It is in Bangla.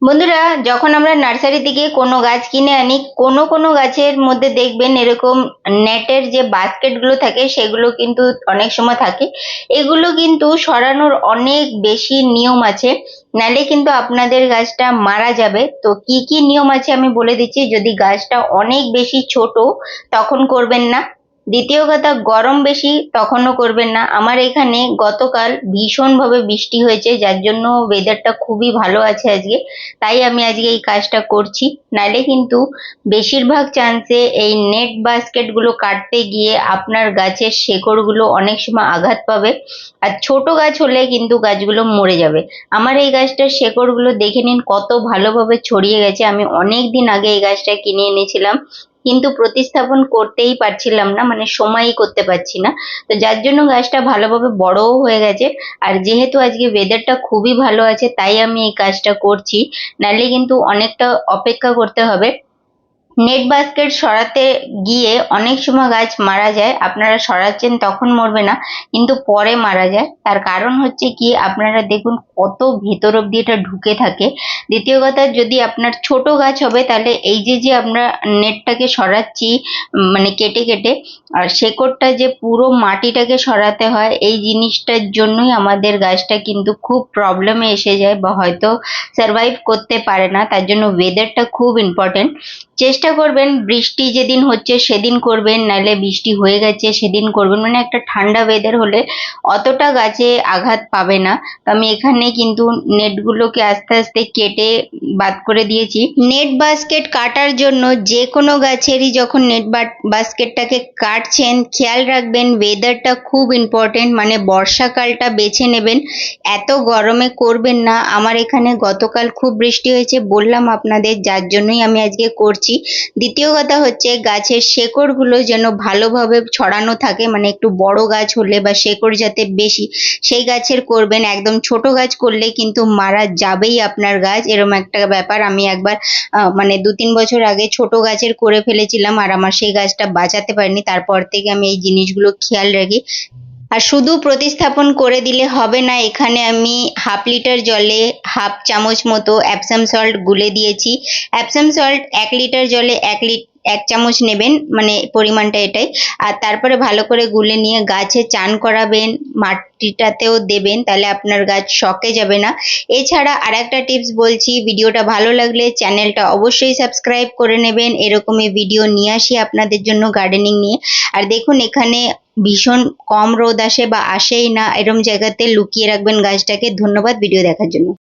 বন্ধুরা, যখন আমরা নার্সারি থেকে কোনো গাছ কিনে আনি, কোনো কোনো গাছের মধ্যে দেখবেন এরকম নেটের যে বাস্কেটগুলো থাকে সেগুলো কিন্তু অনেক সময় থাকে। এগুলো কিন্তু সরানোর অনেক বেশি নিয়ম আছে, নালে কিন্তু আপনাদের গাছটা মারা যাবে। তো কি কি নিয়ম আছে আমি বলে দিচ্ছি। যদি গাছটা অনেক বেশি ছোট তখন করবেন না। দ্বিতীয় কথা, গরম বেশি তখনও করবেন না। আমার এখানে গতকাল ভীষণভাবে বৃষ্টি হয়েছে, যার জন্য ওয়েদারটা খুবই ভালো আছে আজকে, তাই আমি আজকে এই কাজটা করছি। নাইলে কিন্তু বেশিরভাগ চান্সে এই নেট বাস্কেট গুলো কাটতে গিয়ে আপনার গাছের শেকড় গুলো অনেক সময় আঘাত পাবে, আর ছোট গাছ হলে কিন্তু গাছগুলো মরে যাবে। আমার এই গাছটার শেকড় গুলো দেখে নিন কত ভালোভাবে ছড়িয়ে গেছে। আমি অনেক দিন আগে এই গাছটা কিনে এনেছিলাম, কিন্তু প্রতিস্থাপন করতেই পারছিলাম না, মানে সময়ই করতে পারছি না। তো যার জন্য গাছটা ভালোভাবে বড়ও হয়ে গেছে। আর যেহেতু আজকে ওয়েদারটা খুবই ভালো আছে তাই আমি এই কাজটা করছি, নাহলে কিন্তু অনেকটা অপেক্ষা করতে হবে। নেট বাস্কেট সরাতে গিয়ে অনেক সময় গাছ মারা যায়। আপনারা সরাচ্ছেন তখন মরবে না, কিন্তু পরে মারা যায়। তার কারণ হচ্ছে কি, আপনারা দেখুন কত ভেতর অব্দি এটা ঢুকে থাকে। দ্বিতীয় কথা, যদি আপনার ছোট গাছ হবে তাহলে এই যে যে আমরা নেটটাকে সরাচ্ছি, মানে কেটে কেটে, আর শেকড়টা যে পুরো মাটিটাকে সরাতে হয়, এই জিনিসটার জন্যই আমাদের গাছটা কিন্তু খুব প্রবলেমে এসে যায় বা হয়তো সার্ভাইভ করতে পারে না। তার জন্য ওয়েদারটা খুব ইম্পর্টেন্ট। চেষ্টা করবেন বৃষ্টি যেদিন হচ্ছে সেদিন করবেন, নাহলে বৃষ্টি হয়ে গেছে সেদিন করবেন, মানে একটা ঠান্ডা ওয়েদার হলে অতটা গাছে আঘাত পাবে না। তো আমি এখানে কিন্তু নেটগুলোকে আস্তে আস্তে কেটে বাদ করে দিয়েছি। নেট বাস্কেট কাটার জন্য যে কোনো গাছেরই যখন নেট বাস্কেটটাকে কাটছেন, খেয়াল রাখবেন ওয়েদারটা খুব ইম্পর্টেন্ট, মানে বর্ষাকালটা বেছে নেবেন। এত গরমে করবেন না। আমার এখানে গতকাল খুব বৃষ্টি হয়েছে বললাম আপনাদের, যার জন্যই আমি আজকে করছি। দ্বিতীয় কথা হচ্ছে গাছের শেকড়গুলো যেন ভালোভাবে ছড়ানো থাকে, মানে একটু বড় গাছ হলে বা শেকড় যাতে বেশি সেই গাছের করবেন। একদম ছোট গাছ করলে কিন্তু মারা যাবেই আপনার গাছ, এরকম একটা ব্যাপার। আমি একবার মানে 2-3 বছর আগে ছোট গাছের করে ফেলেছিলাম, আর আমার সেই গাছটা বাঁচাতে পারিনি। তারপর থেকে আমি এই জিনিসগুলো খেয়াল রাখি। আর শুধু প্রতিস্থাপন করে দিলে হবে না, এখানে আমি ½ লিটার জলে ½ চামচ মতো অ্যাপসাম সল্ট গুলে দিয়েছি। অ্যাপসাম সল্ট 1 লিটার জলে 1 চামচ নেবেন, মানে পরিমাণটা এটাই। আর তারপরে ভালো করে গুলে নিয়ে গাছে চান করাবেন, মাটিটাতেও দেবেন, তাহলে আপনার গাছ শকে যাবে না। এছাড়া আর একটা টিপস বলছি, ভিডিওটা ভালো লাগলে চ্যানেলটা অবশ্যই সাবস্ক্রাইব করে নেবেন। এরকমই ভিডিও নিয়ে আসি আপনাদের জন্য গার্ডেনিং নিয়ে। আর দেখুন এখানে ভীষণ কম রোদ আসে বা আসেই না, এরম জায়গাতে লুকিয়ে রাখবেন গাছটাকে। ধন্যবাদ ভিডিও দেখার জন্য।